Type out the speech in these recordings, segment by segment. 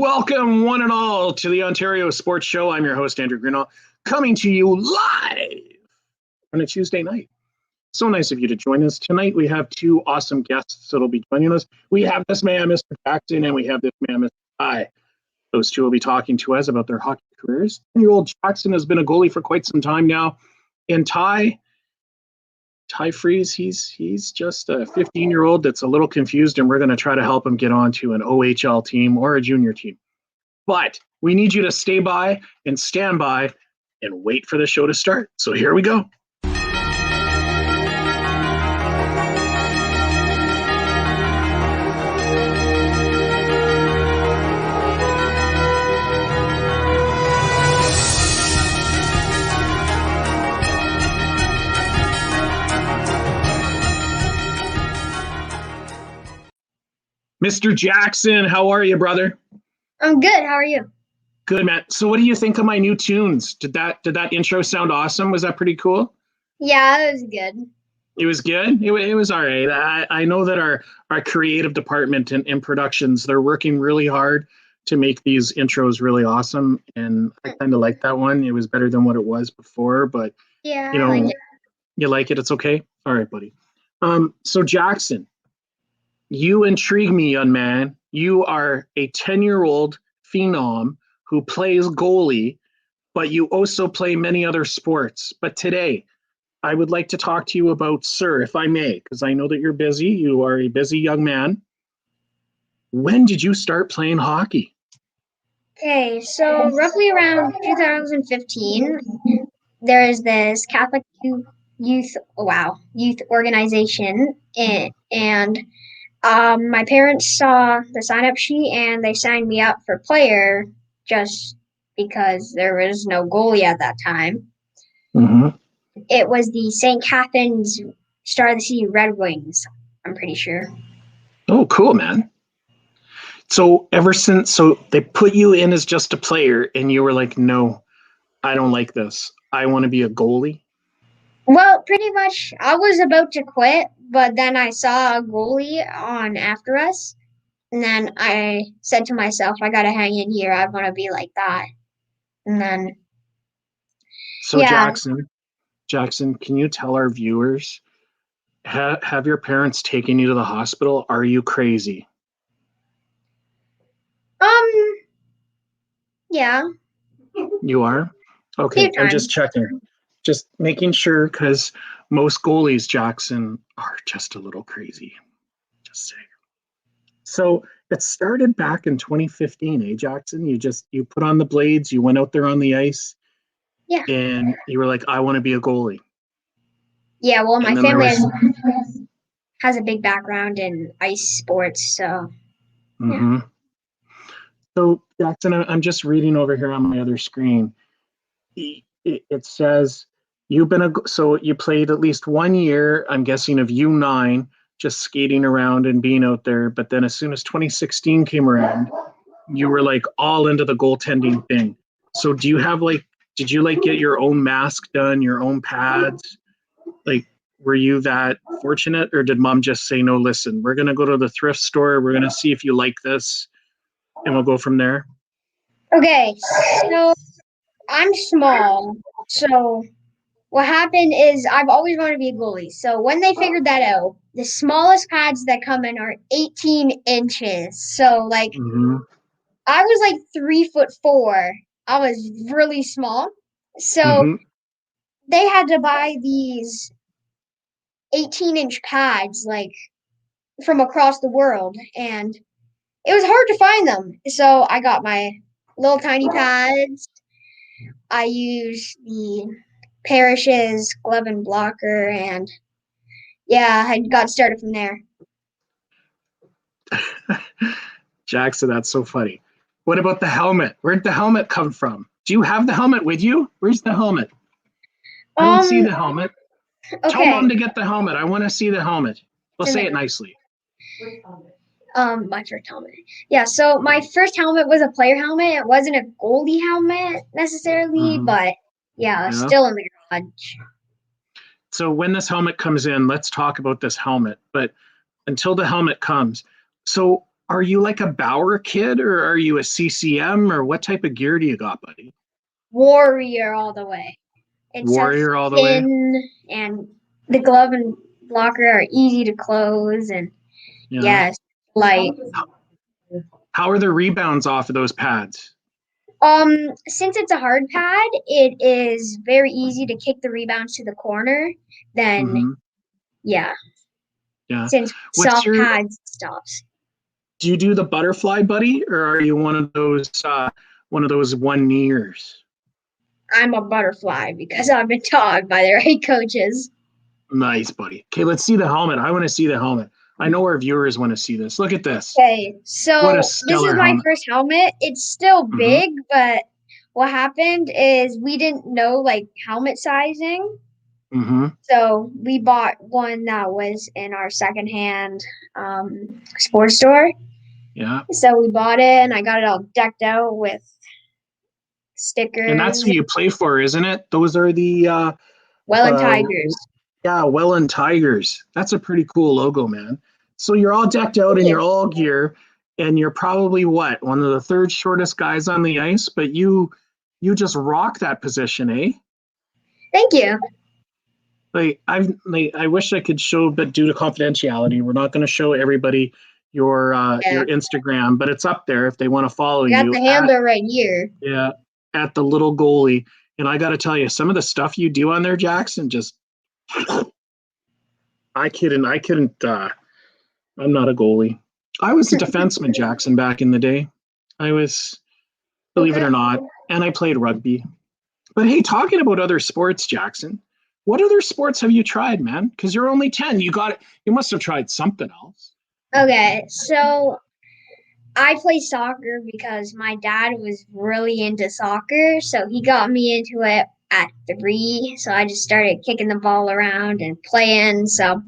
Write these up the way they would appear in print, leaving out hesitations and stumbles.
Welcome, one and all, to the Ontario Sports Show. I'm your host, Andrew Grinnell, coming to you live on a Tuesday night. So nice of you to join us. Tonight, we have two awesome guests that will be joining us. We have this man, Mr. Jackson, and we have this man, Mr. Ty. Those two will be talking to us about their hockey careers. 10-year-old Jackson has been a goalie for quite some time now. And Ty Freeze, he's just a 15-year-old that's a little confused, and we're going to try to help him get onto an OHL team or a junior team. But we need you to stay by and stand by and wait for the show to start. So here we go. Mr. Jackson, how are you, brother? I'm good. How are you? Good, man. So what do you think of my new tunes? Did that intro sound awesome? Was that pretty cool? Yeah, it was good. It was good? It was all right. I know that our creative department and productions, they're working really hard to make these intros really awesome. And I kind of like that one. It was better than what it was before, but Yeah, you know, I like it. You like it? It's okay? All right, buddy. So Jackson, you intrigue me, young man. You are a 10-year-old phenom who plays goalie, but you also play many other sports. But today, I would like to talk to you about, sir, if I may, because I know that you're busy. You are a busy young man. When did you start playing hockey? Okay, so roughly around 2015, there is this Catholic youth organization, and my parents saw the sign-up sheet and they signed me up for player just because there was no goalie at that time. Mm-hmm. It was the St. Catharines Star of the Sea Red Wings, I'm pretty sure. Oh, cool, man. So so they put you in as just a player and you were like, no, I don't like this. I want to be a goalie. Well, pretty much I was about to quit, but then I saw a goalie on after us, and then I said to myself, I gotta hang in here. I want to be like that. And then, So yeah. Jackson, can you tell our viewers, have your parents taken you to the hospital? Are you crazy? Yeah. You are? Okay, I'm just checking. Just making sure, because most goalies, Jackson, are just a little crazy. Just saying. So it started back in 2015, eh, Jackson? You put on the blades, you went out there on the ice, Yeah. and you were like, I want to be a goalie. Yeah, well, my And then family has a big background in ice sports, so yeah. Mm-hmm. So Jackson, I'm just reading over here on my other screen. It says so you played at least 1 year, I'm guessing, of U9, just skating around and being out there. But then as soon as 2016 came around, you were like all into the goaltending thing. So did you like get your own mask done, your own pads? Like, were you that fortunate, or did mom just say, no, listen, we're going to go to the thrift store. We're going to see if you like this and we'll go from there? Okay, so I'm small, so what happened is I've always wanted to be a goalie. So when they figured that out, the smallest pads that come in are 18 inches. So Mm-hmm. I was like 3'4". I was really small. So Mm-hmm. they had to buy these 18-inch pads from across the world, and it was hard to find them. So I got my little tiny pads. I used the Parrish's glove and blocker, and yeah, I got started from there. Jackson, that's so funny. What about the helmet? Where'd the helmet come from? Do you have the helmet with you? Where's the helmet? I don't see the helmet. Tell Okay. mom to get the helmet. I want to see the helmet. Well, say it nicely. My first helmet. Yeah, so my first helmet was a player helmet. It wasn't a goalie helmet necessarily, but yeah, still in the garage. So when this helmet comes in, let's talk about this helmet. But until the helmet comes, so Are you like a Bauer kid or are you a CCM or what type of gear do you got, buddy? Warrior all the way. It's a Warrior all the way? thin, and the glove and blocker are easy to close, and Yeah. yes, light. How are the rebounds off of those pads? Since it's a hard pad, it is very easy to kick the rebounds to the corner. Then, Mm-hmm. yeah, Yeah. since What's soft your pads stops. Do you do the butterfly, buddy, or are you one of those one kneers? I'm a butterfly because I've been taught by the right coaches. Nice, buddy. Okay, let's see the helmet. I want to see the helmet. I know our viewers want to see this. Look at this. Okay, What a so this is stellar my helmet. first helmet. It's still Mm-hmm. big, but what happened is we didn't know like helmet sizing. Mm-hmm. So we bought one that was in our secondhand sports store. Yeah. So we bought it, and I got it all decked out with And that's stickers. who you play for, isn't it? Those are the Welland uh Tigers. yeah, Welland Tigers. That's a pretty cool logo, man. So you're all decked out in Thank your you. all gear, and you're probably what, one of the third shortest guys on the ice, but you just rock that position, eh? Thank you. I wish I could show, but due to confidentiality, we're not going to show everybody Yeah, your Instagram, but it's up there if they want to follow I got you the at handle right here. yeah at the little goalie. And I got to tell you, some of the stuff you do on there, Jackson, just I couldn't. I'm not a goalie. I was a defenseman, Jackson, back in the day. I was, believe it Okay. or not, and I played rugby. But hey, talking about other sports, Jackson, what other sports have you tried, man? Because you're only 10. You must have tried something else. Okay, so I play soccer because my dad was really into soccer, so he got me into it at 3. So I just started kicking the ball around and playing. So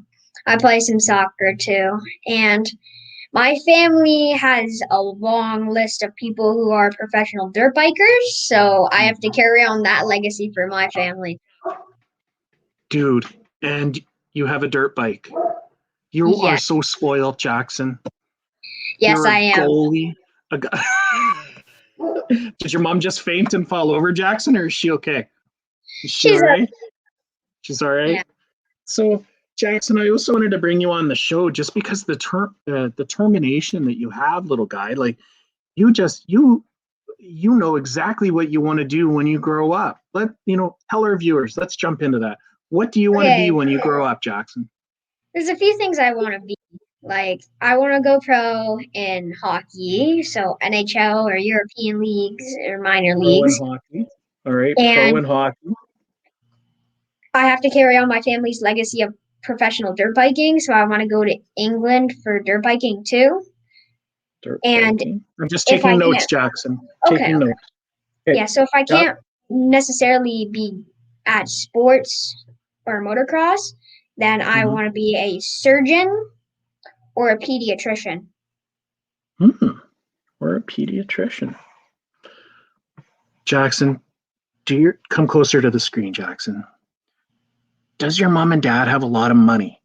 I play some soccer too. And my family has a long list of people who are professional dirt bikers, so I have to carry on that legacy for my family. Dude, and you have a dirt bike. You are Yes, so spoiled, Jackson. yes, You're I a am. goalie. A go- Did your mom just faint and fall over, Jackson, or is she okay? Is she all She's a right? She's all yeah. right. So, Jackson, I also wanted to bring you on the show just because the determination that you have, little guy. Like you just you know exactly what you want to do when you grow up. Tell our viewers. Let's jump into that. What do you want to be Okay, when you grow up, Jackson? there's a few things I want to be. Like, I want to go pro in hockey, so NHL or European leagues or minor Pro in leagues. hockey. All right, pro And in hockey. I have to carry on my family's legacy of professional dirt biking, so I want to go to England for dirt biking too. Dirt And biking. I'm just if I taking notes, can't, Jackson. okay, Taking okay. notes. Okay. Yeah, so if I Yep. can't necessarily be at sports or motocross, then I Mm-hmm. want to be a surgeon or a pediatrician. Or a pediatrician. Jackson, do you come closer to the screen, Jackson? Does your mom and dad have a lot of money?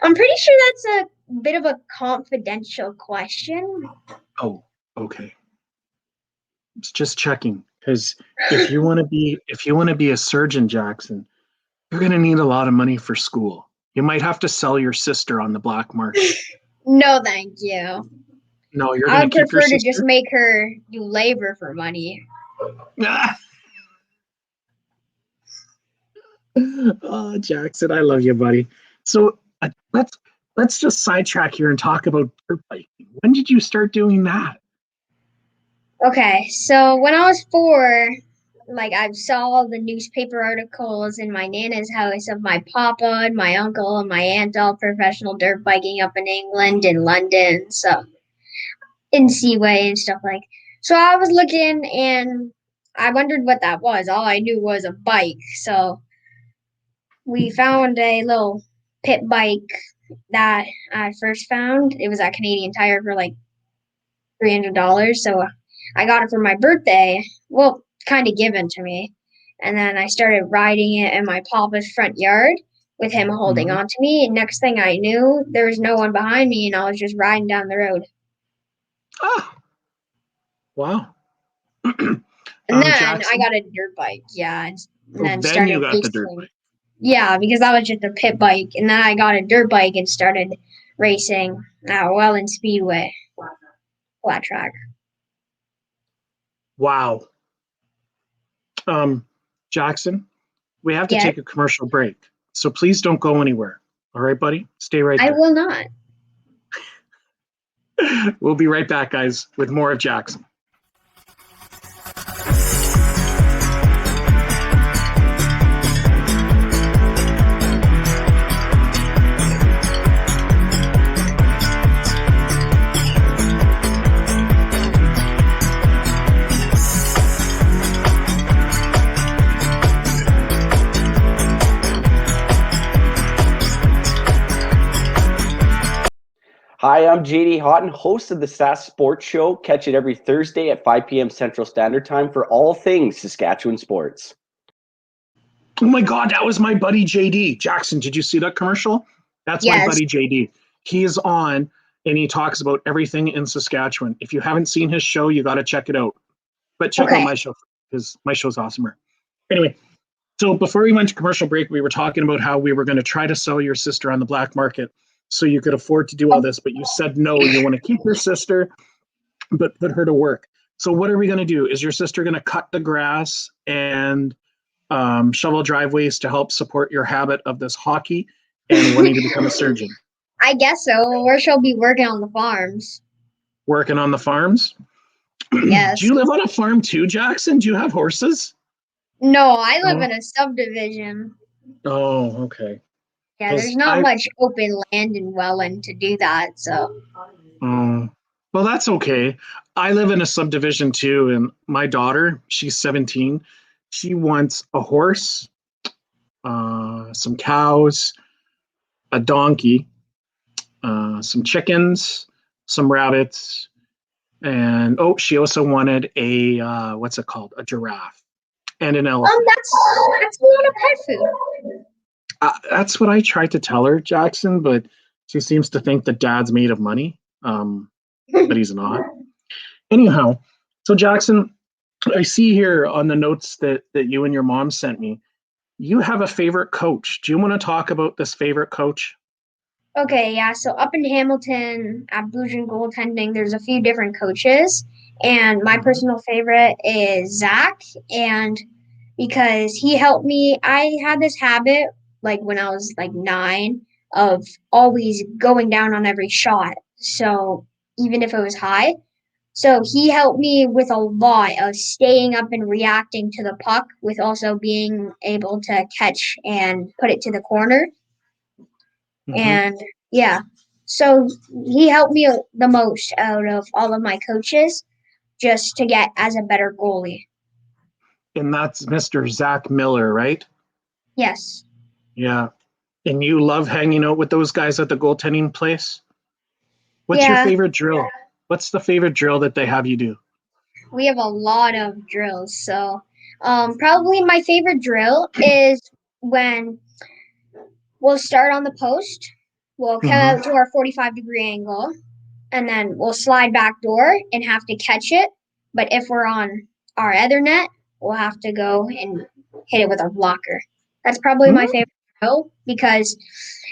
I'm pretty sure that's a bit of a confidential question. Oh, okay. It's just checking because if you want to be a surgeon, Jackson, you're going to need a lot of money for school. You might have to sell your sister on the black market. No, thank you. No, you're I going would to keep your prefer to just sister? make her do labor for money. Oh, Jackson, I love you, buddy. So let's just sidetrack here and talk about dirt biking. When did you start doing that? Okay, so when I was 4, like I saw the newspaper articles in my nana's house of my papa and my uncle and my aunt all professional dirt biking up in England and London, so in Seaway and stuff like. So I was looking and I wondered what that was. All I knew was a bike, so we found a little pit bike that I first found. It was at Canadian Tire for like $300. So I got it for my birthday. Well, kind of given to me. And then I started riding it in my papa's front yard, with him holding Mhm. on to me. And next thing I knew, there was no one behind me, and I was just riding down the road. Ah, wow. And then I Jackson. got a dirt bike, yeah, and Oh, then then you started got the dirt racing. bike. Yeah, because that was just a pit bike, and then I got a dirt bike and started racing at Welland Speedway, flat track. Wow. Jackson, we have to Yeah, take a commercial break. So please don't go anywhere. All right, buddy? Stay right I there. will not. We'll be right back, guys, with more of Jackson. Hi, I'm JD Houghton, host of the SAS Sports Show. Catch it every Thursday at 5 p.m. Central Standard Time for all things Saskatchewan sports. Oh my God, that was my buddy JD. Jackson, did you see that commercial? That's my Yes. buddy JD. He is on and he talks about everything in Saskatchewan. If you haven't seen his show, you got to check it out. But check out Okay. my show because my show's awesomer. Anyway, so before we went to commercial break, we were talking about how we were going to try to sell your sister on the black market so you could afford to do all this, but you said no, you want to keep your sister, but put her to work. So what are we going to do? Is your sister going to cut the grass and shovel driveways to help support your habit of this hockey and wanting to become a surgeon? I guess so. Or she'll be working on the farms. Working on the farms? Yes. Do you live on a farm too, Jackson? Do you have horses? No, I live No? in a subdivision. Oh, okay. Yeah, there's not much open land in Welland to do that, so. Oh, well, that's okay. I live in a subdivision too, and my daughter, she's 17. She wants a horse, some cows, a donkey, some chickens, some rabbits, and oh, she also wanted a what's it called? A giraffe and an elephant. That's a lot of pet food. That's what I tried to tell her, Jackson, but she seems to think that dad's made of money, but he's not. Anyhow, so Jackson, I see here on the notes that you and your mom sent me, you have a favorite coach. Do you want to talk about this favorite coach? Okay, yeah. So up in Hamilton at Bluesian goaltending, there's a few different coaches, and my personal favorite is Zach. And because he helped me, I had this habit like when I was like 9 of always going down on every shot. So even if it was high, so he helped me with a lot of staying up and reacting to the puck, with also being able to catch and put it to the corner. Mm-hmm. And yeah, so he helped me the most out of all of my coaches just to get as a better goalie. And that's Mr. Zach Miller, right? Yes. Yeah. And you love hanging out with those guys at the goaltending place? What's your Yeah, favorite drill? What's the favorite drill that they have you do? we have a lot of drills. So probably my favorite drill is when we'll start on the post, we'll come Mm-hmm. out to our 45-degree angle, and then we'll slide back door and have to catch it. But if we're on our other net, we'll have to go and hit it with our blocker. That's probably my favorite drill because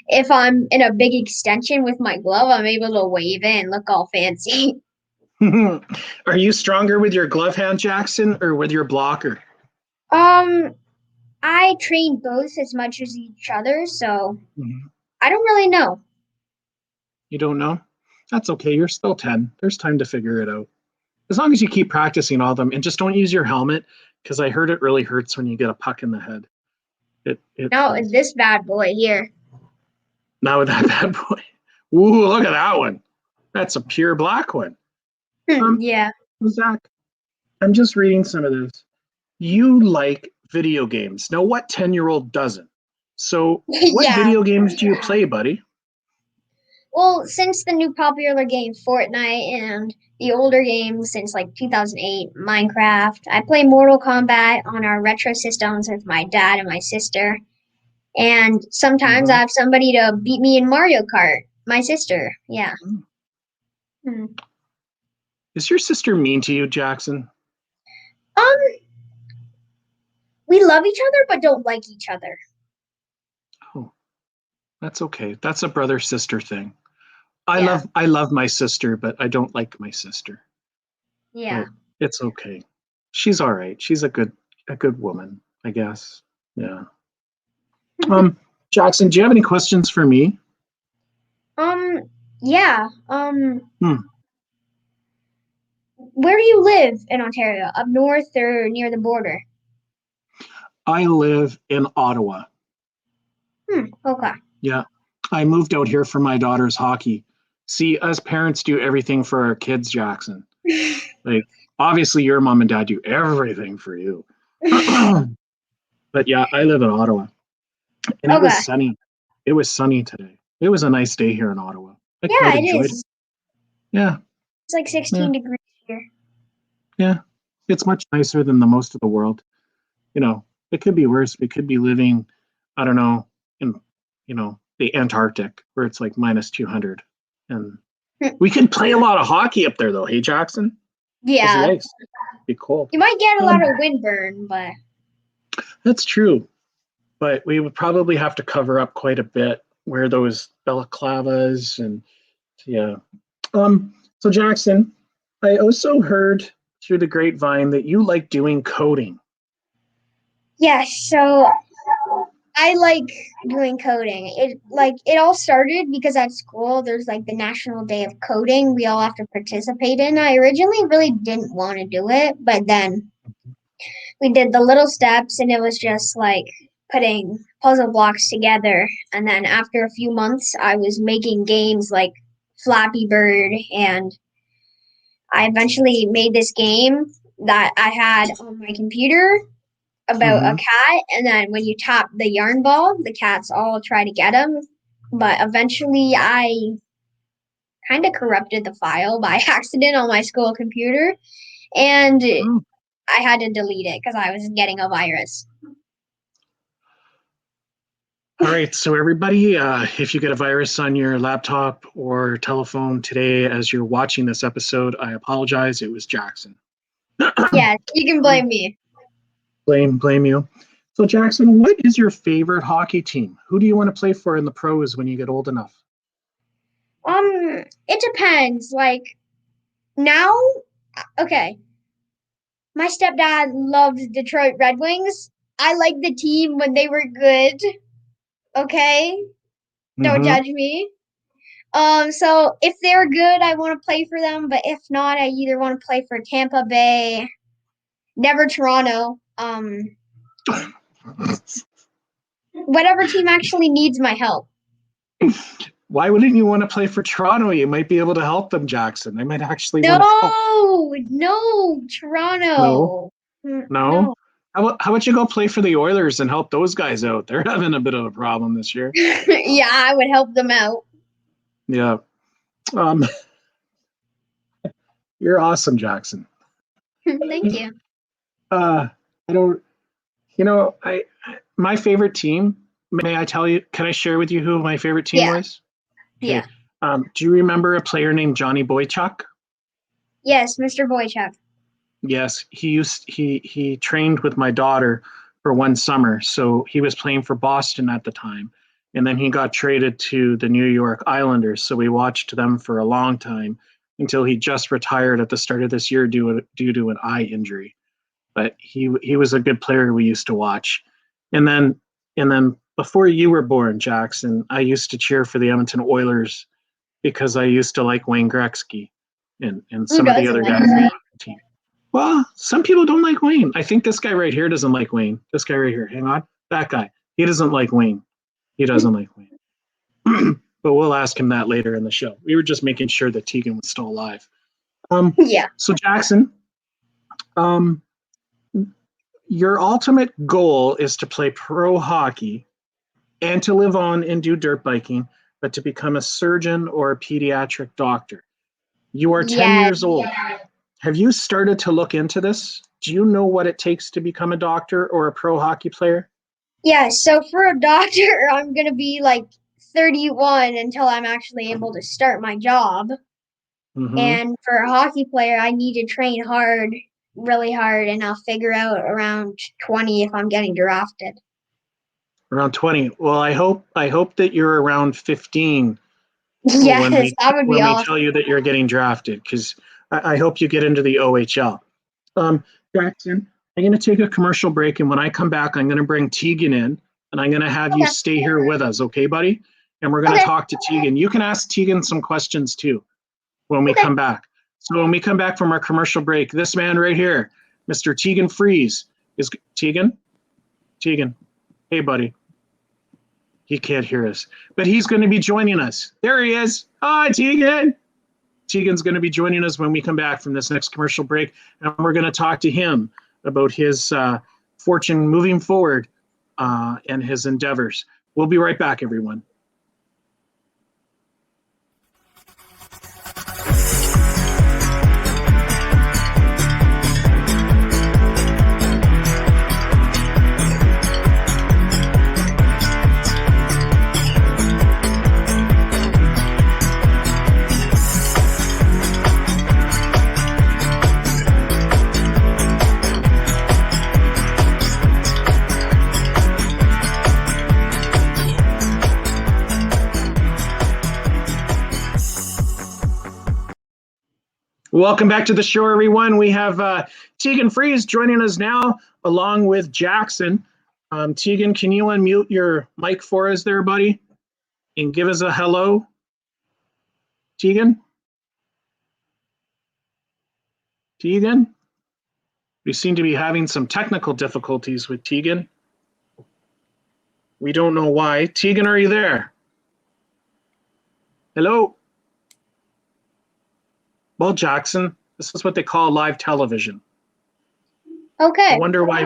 if I'm in a big extension with my glove, I'm able to wave it and look all fancy. Are you stronger with your glove hand, Jackson, or with your blocker? I train both as much as each other, so Mm-hmm. I don't really know. You don't know? That's okay. You're still 10. There's time to figure it out. As long as you keep practicing all of them and just don't use your helmet, because I heard it really hurts when you get a puck in the head. No, this bad boy here. Not with that bad boy. Ooh, look at that one. That's a pure black one. Yeah. Zach, I'm just reading some of this. You like video games. Now, what 10-year-old doesn't? So, what Yeah. video games do you play, buddy? Well, since the new popular game Fortnite and the older games since like 2008, Minecraft, I play Mortal Kombat on our retro systems with my dad and my sister. And sometimes I have somebody to beat me in Mario Kart. My sister, yeah. Mm. Is your sister mean to you, Jackson? We love each other, but don't like each other. Oh, that's okay. That's a brother-sister thing. I Yeah. love my sister, but I don't like my sister. Yeah. But it's okay. She's all right. She's a good woman, I guess. Yeah. Jackson, do you have any questions for me? Yeah. Where do you live in Ontario? Up north or near the border? I live in Ottawa. Okay. Yeah. I moved out here for my daughter's hockey. See, us parents do everything for our kids, Jackson. Like, obviously, your mom and dad do everything for you. But yeah, I live in Ottawa. And it was Okay. sunny. It was sunny today. It was a nice day here in Ottawa. I Yeah, quite it enjoyed is. it. Yeah. It's like 16 degrees here. Yeah. It's much nicer than the most of the world. You know, it could be worse. We could be living, I don't know, in, the Antarctic where it's like minus 200. And we could play a lot of hockey up there, though. Hey, Jackson? It's Yeah. nice. Be cold. You might get a lot of windburn, but That's true. But we would probably have to cover up quite a bit, wear those balaclavas and yeah. So Jackson, I also heard through the grapevine that you like doing coding. yeah, so I like doing coding. It all started because at school there's like the National Day of Coding we all have to participate in. I originally really didn't want to do it, but then we did the little steps and it was just like putting puzzle blocks together. And then after a few months I was making games like Flappy Bird, and I eventually made this game that I had on my computer about a cat, and then when you tap the yarn ball, the cats all try to get him. But eventually, I kind of corrupted the file by accident on my school computer, and I had to delete it because I was getting a virus. All right, so everybody, if you get a virus on your laptop or telephone today as you're watching this episode, I apologize. It was Jackson. Yeah, you can blame me. Blame you. So Jackson, what is your favorite hockey team? Who do you want to play for in the pros when you get old enough? It depends. Like now, okay. My stepdad loves Detroit Red Wings. I like the team when they were good. Okay? Don't judge me. So if they're good, I want to play for them, but if not, I either want to play for Tampa Bay, never Toronto. Whatever team actually needs my help. Why wouldn't you want to play for Toronto? You might be able to help them, Jackson. They might actually No, want to no, Toronto. No. How about you go play for the Oilers and help those guys out? They're having a bit of a problem this year. Yeah, I would help them out. Yeah. You're awesome, Jackson. Thank you. I don't. My favorite team. May I tell you? Can I share with you who my favorite team was? Okay. Yeah. Do you remember a player named Johnny Boychuk? Yes, Mr. Boychuk. Yes, he trained with my daughter for one summer. So he was playing for Boston at the time. And then he got traded to the New York Islanders. So we watched them for a long time until he just retired at the start of this year due to an eye injury. But he was a good player we used to watch. And then before you were born, Jackson, I used to cheer for the Edmonton Oilers because I used to like Wayne Gretzky and some of the other guys on the team. Well, some people don't like Wayne. I think this guy right here doesn't like Wayne. This guy right here, hang on, that guy. He doesn't like Wayne. He doesn't like Wayne. But we'll ask him that later in the show. We were just making sure that Tegan was still alive. Yeah. So Jackson, your ultimate goal is to play pro hockey and to live on and do dirt biking, but to become a surgeon or a pediatric doctor. You are 10 years old. Have you started to look into this? Do you know what it takes to become a doctor or a pro hockey player? Yeah, so for a doctor, I'm gonna be like 31 until I'm actually able to start my job. Mm-hmm. And for a hockey player, I need to train hard, really hard, and I'll figure out around 20 if I'm getting drafted. Around 20. Well, I hope that you're around 15 when Yes, we that would be when we tell awesome. you that you're getting drafted, because I hope you get into the OHL. Jackson, I'm going to take a commercial break, and when I come back, I'm going to bring Tegan in, and I'm going to have you Okay. stay here with us, okay, buddy? And we're going to Okay. talk to Tegan. You can ask Tegan some questions too when we Okay. come back. So when we come back from our commercial break, this man right here, Mr. Tegan Freeze, is Tegan. Tegan, hey, buddy. He can't hear us, but he's going to be joining us. There he is. Hi, Tegan. Tegan's going to be joining us when we come back from this next commercial break, and we're going to talk to him about his fortune moving forward and his endeavors. We'll be right back, everyone. Welcome back to the show, everyone. We have Tegan Freeze joining us now, along with Jackson. Tegan, can you unmute your mic for us there, buddy? And give us a hello. Tegan? Tegan? We seem to be having some technical difficulties with Tegan. We don't know why. Tegan, are you there? Hello? Well, Jackson, this is what they call live television. Okay. I wonder why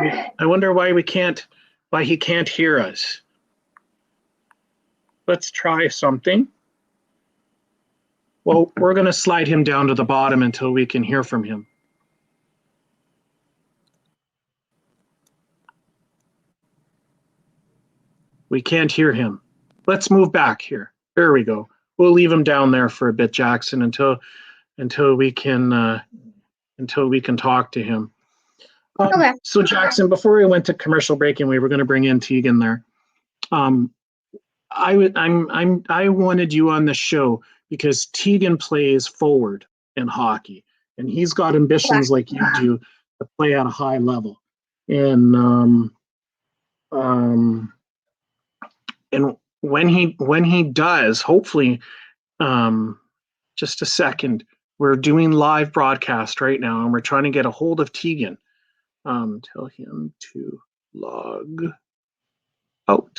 he can't hear us. Let's try something. Well, we're going to slide him down to the bottom until we can hear from him. We can't hear him. Let's move back here. There we go. We'll leave him down there for a bit, Jackson, until we can talk to him. Okay. So Jackson, before we went to commercial break and we were going to bring in Tegan there, I wanted you on the show because Tegan plays forward in hockey, and he's got ambitions like you do to play at a high level. And when he does, hopefully, just a second, we're doing live broadcast right now, and we're trying to get a hold of Tegan. Tell him to log out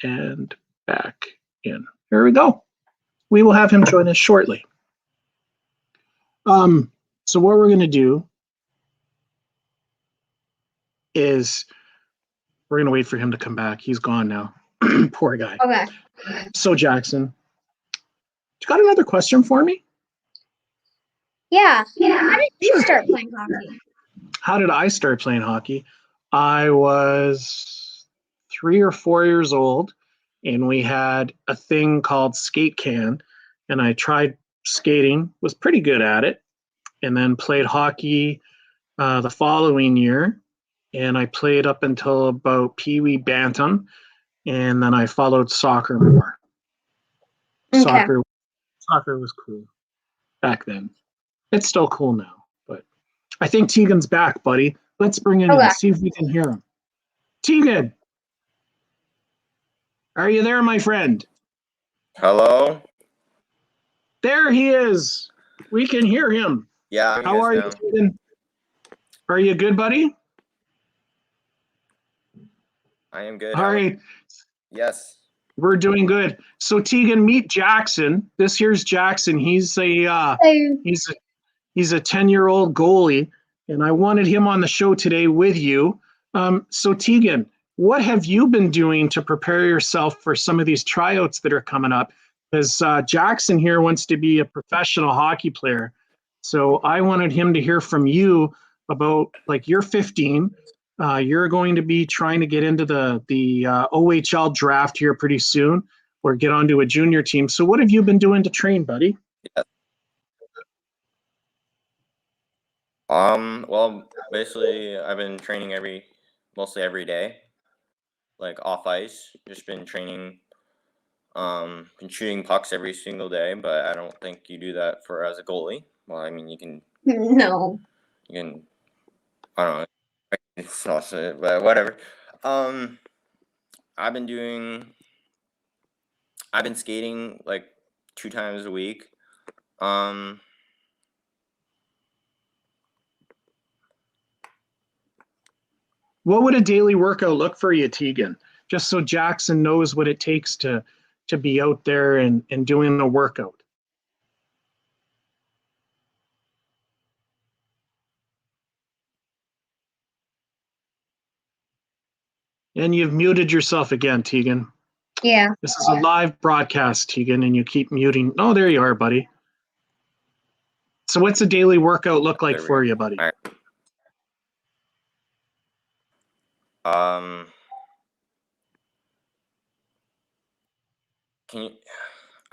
and back in. There we go. We will have him join us shortly. So what we're going to do is we're going to wait for him to come back. He's gone now. Poor guy. Okay. So Jackson, you got another question for me? Yeah. How did you start playing hockey? How did I start playing hockey? I was 3 or 4 years old, and we had a thing called skate can, and I tried skating, was pretty good at it, and then played hockey the following year, and I played up until about Pee Wee Bantam, and then I followed soccer more. Okay. Soccer was cool back then. It's still cool now, but I think Tegan's back, buddy. Let's bring him in, see if we can hear him. Tegan, are you there, my friend? Hello? There he is. We can hear him. Yeah. How are you, Tegan? Are you good, buddy? I am good. All right. Yes. We're doing good. So Tegan, meet Jackson. This here's Jackson. He's a 10-year-old goalie, and I wanted him on the show today with you. So Tegan, what have you been doing to prepare yourself for some of these tryouts that are coming up? Because Jackson here wants to be a professional hockey player. So I wanted him to hear from you about, like, you're 15. You're going to be trying to get into the OHL draft here pretty soon, or get onto a junior team. So what have you been doing to train, buddy? Yeah. Well, basically, I've been training mostly every day, like off ice. Just been training, been shooting pucks every single day. But I don't think you do that as a goalie. Well, I mean, you can, No. I don't know, it's also, but whatever. I've been skating like 2 times a week. What would a daily workout look for you, Tegan? Just so Jackson knows what it takes to be out there and doing a workout. And you've muted yourself again, Tegan. Yeah. This is a live broadcast, Tegan, and you keep muting. Oh, there you are, buddy. So what's a daily workout look like for you, buddy? All right. Can you?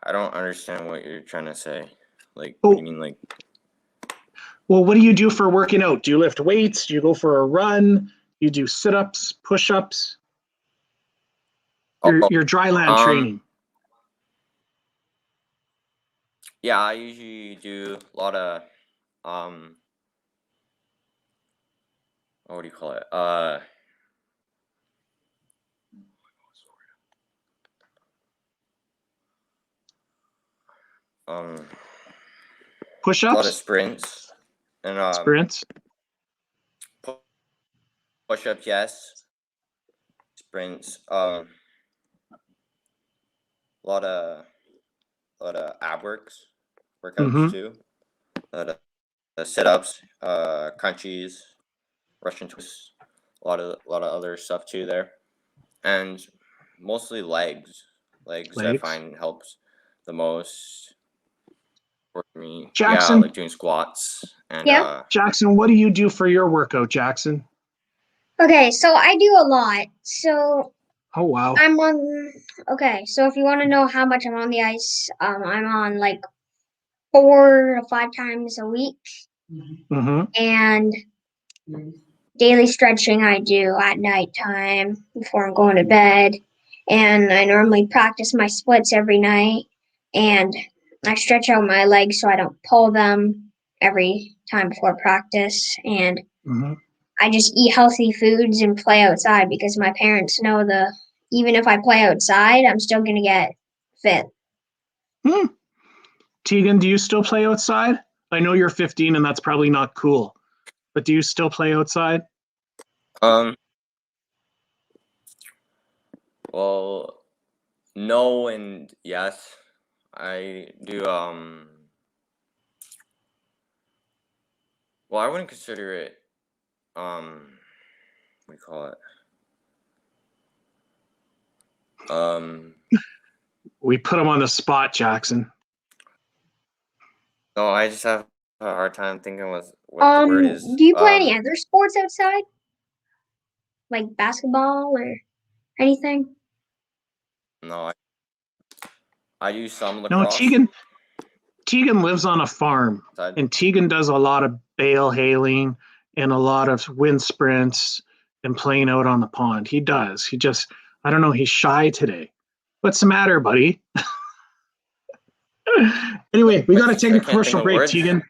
I don't understand what you're trying to say. Like, what do you mean, like? Well, what do you do for working out? Do you lift weights? Do you go for a run? Do you do sit-ups, push-ups? Your dry land training. Yeah, I usually do a lot of what do you call it? Push-ups? A lot of sprints and sprints. Push-ups, yes. Sprints. A lot of ab workouts too. A lot of sit-ups, crunchies, Russian twists, a lot of other stuff too there, and mostly legs. Legs. I find helps the most for me. Jackson, yeah, like doing squats and Jackson, what do you do for your workout, Jackson? Okay, so I do a lot. So oh wow. So if you want to know how much I'm on the ice, I'm on like 4 to 5 times a week. And daily stretching I do at nighttime before I'm going to bed. And I normally practice my splits every night. And I stretch out my legs so I don't pull them every time before practice. And I just eat healthy foods and play outside because my parents know even if I play outside, I'm still going to get fit. Tegan, do you still play outside? I know you're 15 and that's probably not cool, but do you still play outside? Well, no and yes. I do well, I wouldn't consider it what do you call it? We put him on the spot, Jackson. No, I just have a hard time thinking what the word is. Do you play any other sports outside? Like basketball or anything? No, I do some lacrosse. No, Tegan lives on a farm, and Tegan does a lot of bale hailing and a lot of wind sprints and playing out on the pond. He does. He just, I don't know, he's shy today. What's the matter, buddy? Anyway, we got to take a commercial break, Tegan.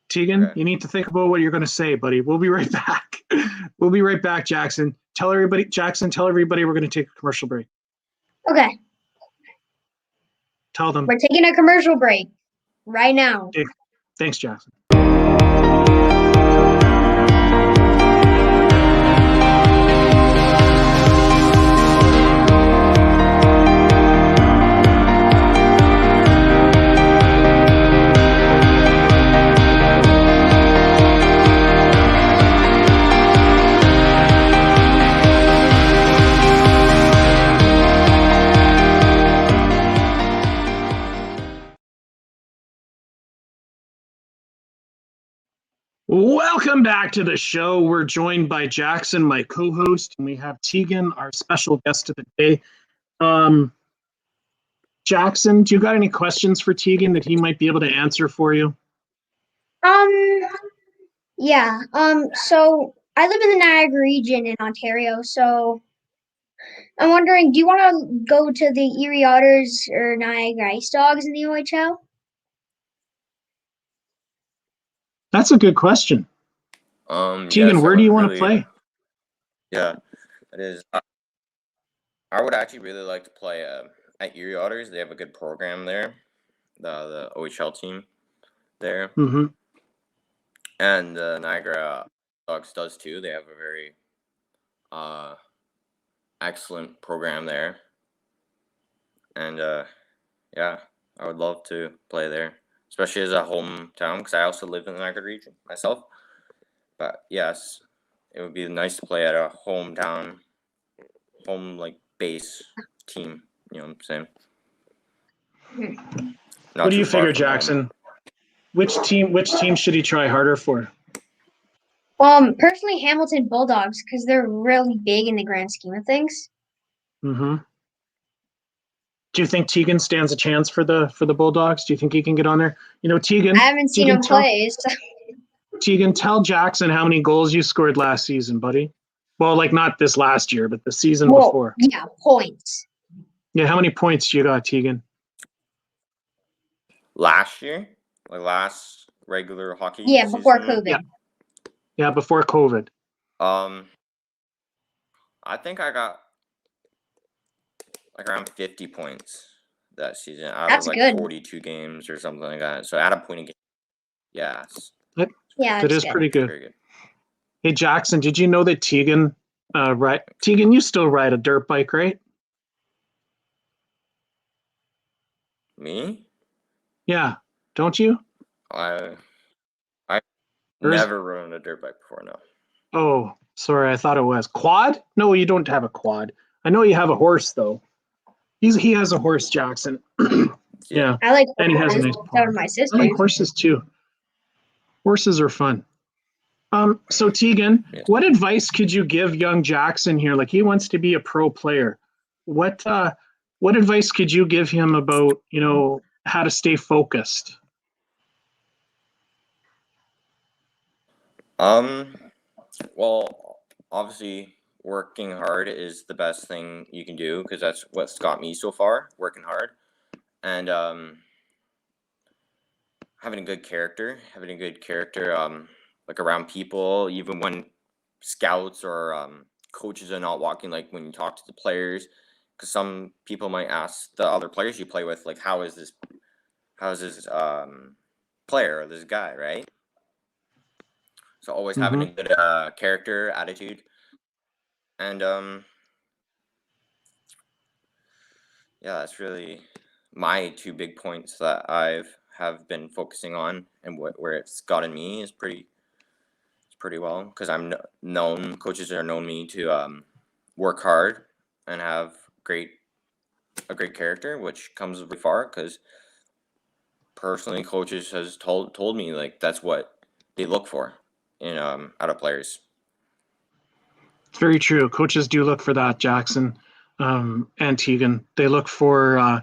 Tegan, you need to think about what you're going to say, buddy. We'll be right back. We'll be right back, Jackson. Jackson, tell everybody we're going to take a commercial break. Okay. Tell them. We're taking a commercial break right now. Okay. Thanks, Jackson. Welcome back to the show. We're joined by Jackson, my co-host, and we have Tegan, our special guest of the day. Jackson, do you got any questions for Tegan that he might be able to answer for you? Yeah. So I live in the Niagara region in Ontario, so I'm wondering, do you want to go to the Erie Otters or Niagara Ice Dogs in the OHL? That's a good question. Tegan, Yes, where do you want to play? Yeah, it is. I would actually really like to play at Erie Otters. They have a good program there, the OHL team there, Mm-hmm. and the Niagara Dogs does too. They have a very excellent program there, and yeah, I would love to play there, especially as a hometown because I also live in the Niagara region myself. But yes, it would be nice to play at a home like base team. You know what I'm saying? Not What do too you far figure, from home. Jackson? Which team should he try harder for? Personally, Hamilton Bulldogs, because they're really big in the grand scheme of things. Mm-hmm. Do you think Tegan stands a chance for the Bulldogs? Do you think he can get on there? You know, Tegan. I haven't seen him play. So. Tegan, tell Jackson how many goals you scored last season, buddy. Well, like not this last year, but the season before. Yeah, points. Yeah, how many points you got, Tegan? Last year, like last regular hockey. Yeah, before season, COVID. Yeah, before COVID. I think I got like around 50 points that season out That's of like good. 42 games or something like that. So at a point a game. Yeah. Yeah, that is good. pretty good. Very good. Hey, Jackson, did you know that Tegan, Tegan, you still ride a dirt bike, right? Me? Yeah, don't you? I Or is- never rode on a dirt bike before. No. Oh, sorry, I thought it was quad. No, you don't have a quad. I know you have a horse though. He has a horse, Jackson. Yeah, I like and he has a horses. nice So pond. do my I sisters. like horses too. Horses are fun. So Tegan, Yes. what advice could you give young Jackson here? Like he wants to be a pro player. What advice could you give him about, you know, how to stay focused? Well, obviously working hard is the best thing you can do because that's what's got me so far, working hard. And having a good character, like around people, even when scouts or coaches are not walking, like when you talk to the players, because some people might ask the other players you play with, like, how is this player or this guy, right? So always having a good character, attitude, and yeah, that's really my two big points that have been focusing on, and where it's gotten me is pretty well because I'm known. Coaches are known me to work hard and have a great character, which comes really far. Because personally, coaches has told me like that's what they look for in out of players. It's very true. Coaches do look for that, Jackson and Tegan. They look for a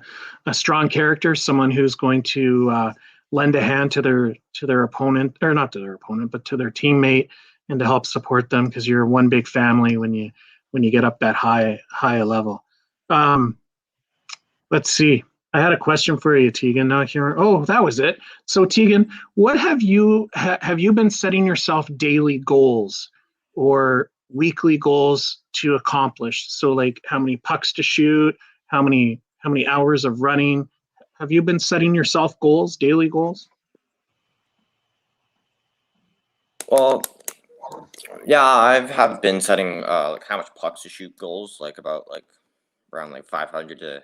strong character, someone who's going to lend a hand to their opponent, or not to their opponent, but to their teammate, and to help support them because you're one big family when you get up that high level. Let's see. I had a question for you, Tegan. Not here. Oh, that was it. So, Tegan, what have you been setting yourself daily goals or weekly goals to accomplish? So, like, how many pucks to shoot? How many hours of running? Have you been setting yourself goals, daily goals? Well, yeah, have been setting like how much pucks to shoot goals, like about like around like 500 to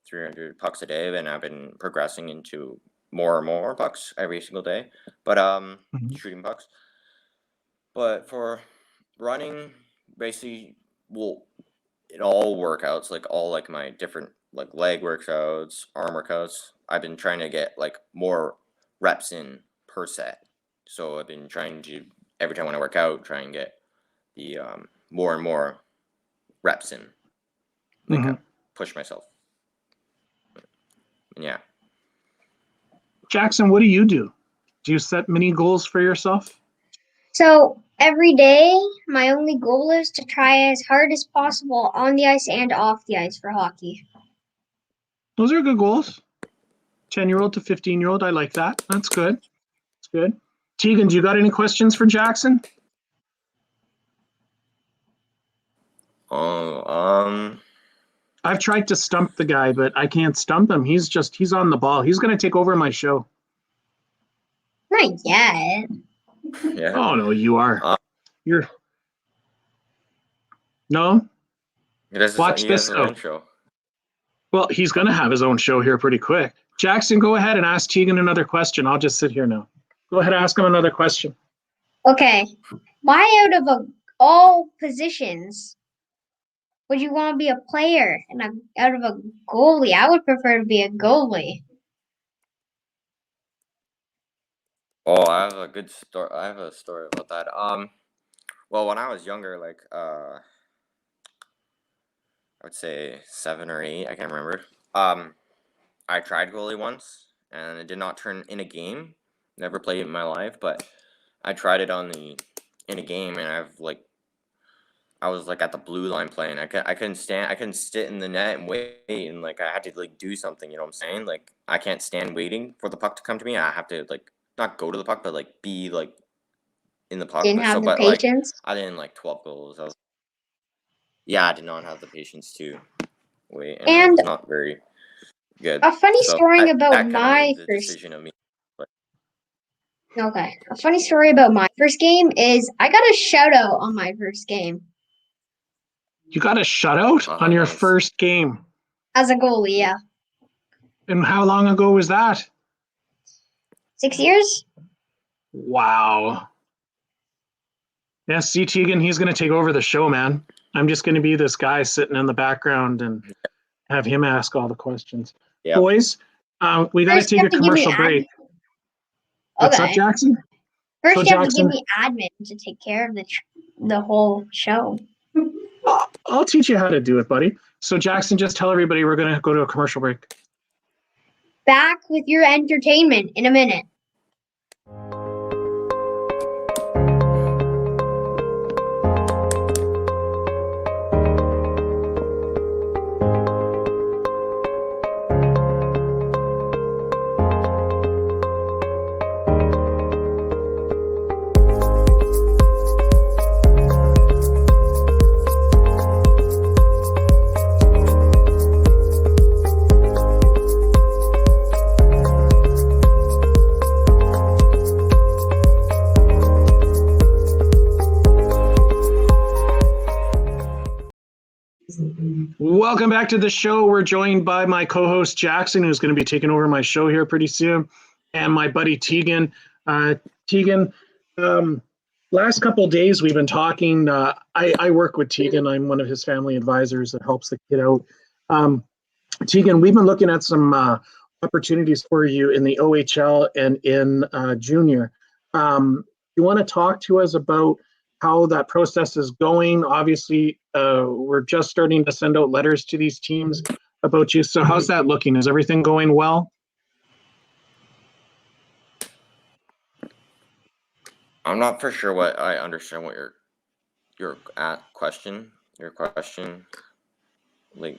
300 pucks a day, and I've been progressing into more and more pucks every single day. But shooting pucks. But for running, basically, well, in all workouts, like all like my different like leg workouts, arm workouts, I've been trying to get like more reps in per set. So I've been trying to, every time when I work out, try and get the more and more reps in. Like push myself. Yeah. Jackson, what do you do? Do you set mini goals for yourself? So every day, my only goal is to try as hard as possible on the ice and off the ice for hockey. Those are good goals. 10-year-old to 15-year-old. I like that. That's good. That's good. Tegan, do you got any questions for Jackson? I've tried to stump the guy, but I can't stump him. He's on the ball. He's going to take over my show. Not yet. Yeah. Oh, no, you are. You're. No? Watch this, though. Own show. Well, he's going to have his own show here pretty quick. Jackson, go ahead and ask Tegan another question. I'll just sit here now. Go ahead and ask him another question. Okay. Why out of all positions would you want to be a player and out of a goalie? I would prefer to be a goalie. Oh, I have a good story. I have a story about that. Well, when I was younger, like I would say 7 or 8, I can't remember. I tried goalie once, and it did not turn in a game. Never played it in my life, but I tried it in a game, and I was like at the blue line playing. I couldn't sit in the net and wait, and like I had to like do something. You know what I'm saying? Like I can't stand waiting for the puck to come to me. I have to like not go to the puck, but like be like in the puck. Didn't have the but patience. Like I didn't like 12 goals. I did not have the patience to wait, and it's not very good. A funny story about my first decision of me. Okay. A funny story about my first game is I got a shutout on my first game. You got a shutout on your first game? As a goalie, yeah. And how long ago was that? 6 years? Wow. Yeah, see, Tegan, he's going to take over the show, man. I'm just going to be this guy sitting in the background and have him ask all the questions. Yep. Boys, we got to take a commercial break. What's up, Jackson? First, you have to give me admin to take care of the whole show. I'll teach you how to do it, buddy. So, Jackson, just tell everybody we're going to go to a commercial break. Back with your entertainment in a minute. Welcome back to the show. We're joined by my co-host Jackson, who's going to be taking over my show here pretty soon, and my buddy Tegan. Tegan, last couple of days we've been talking. I work with Tegan. I'm one of his family advisors that helps the kid out. Tegan, we've been looking at some opportunities for you in the OHL and in junior. You want to talk to us about how that process is going? Obviously, we're just starting to send out letters to these teams about you. So how's that looking? Is everything going well? I'm not for sure what I understand what your question. Like.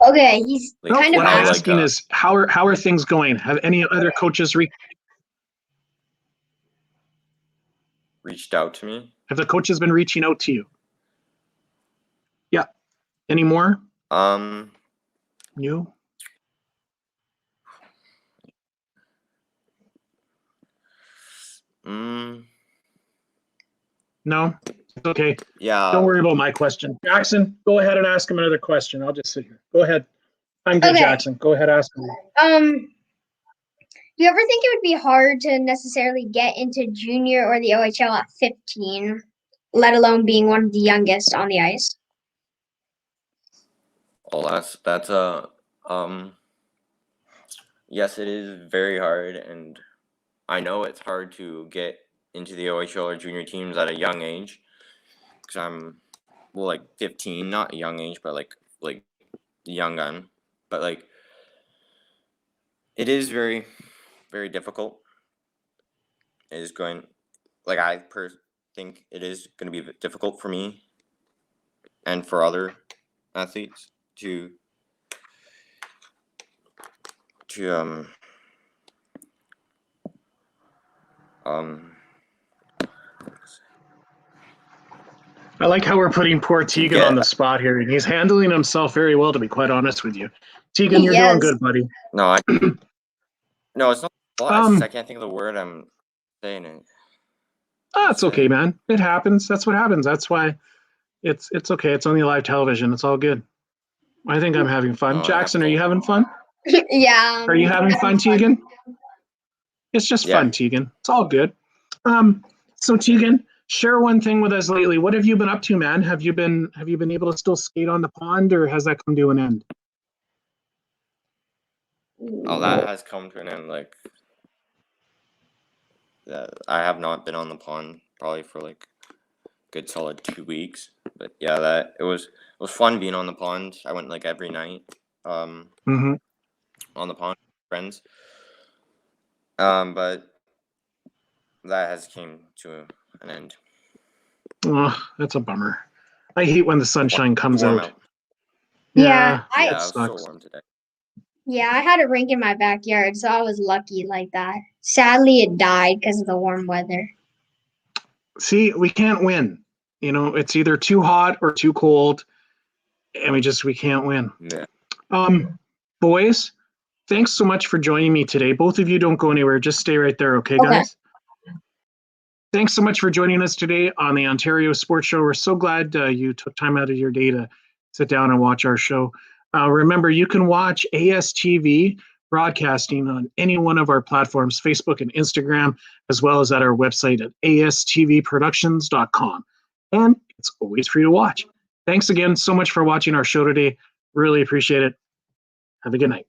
Okay, he's kind of what I'm asking is how are things going? Have any other coaches reached out to me? Have the coaches been reaching out to you? Yeah. Any more? You? No? It's okay. Yeah. Don't worry about my question. Jackson, go ahead and ask him another question. I'll just sit here. Go ahead. I'm good, okay. Jackson. Go ahead, ask him. Do you ever think it would be hard to necessarily get into junior or the OHL at 15, let alone being one of the youngest on the ice? Oh, that's yes, it is very hard, and I know it's hard to get into the OHL or junior teams at a young age, because I'm like 15, not a young age, but like young gun. But like it is very, very difficult. It is going, like I think it is going to be difficult for me and for other athletes to I like how we're putting poor Tegan on get the spot here, and he's handling himself very well, to be quite honest with you. Tegan, you're doing Yes. good, buddy. no, no, it's not. Well, I can't think of the word I'm saying. It's okay, man. It happens. That's what happens. That's why it's okay. It's only live television. It's all good. I think I'm having fun. Oh, Jackson, are you having fun? Yeah. Are you having fun, Tegan? It's just Yeah. fun, Tegan. It's all good. So Tegan, share one thing with us lately. What have you been up to, man? Have you been able to still skate on the pond, or has that come to an end? Oh, that has come to an end. Like, I have not been on the pond probably for like a good solid 2 weeks. But yeah, it was fun being on the pond. I went like every night, on the pond with friends. But that has came to an end. Oh, that's a bummer. I hate when the sunshine comes Warm out. Yeah, that Yeah, it was so sucks. warm today. Yeah, I had a rink in my backyard, so I was lucky like that. Sadly, it died because of the warm weather. See, we can't win. You know, it's either too hot or too cold, and we can't win. Yeah. Boys, thanks so much for joining me today. Both of you don't go anywhere. Just stay right there, okay, guys? Thanks so much for joining us today on the Ontario Sports Show. We're so glad you took time out of your day to sit down and watch our show. Remember, you can watch ASTV broadcasting on any one of our platforms, Facebook and Instagram, as well as at our website at astvproductions.com. And it's always free to watch. Thanks again so much for watching our show today. Really appreciate it. Have a good night.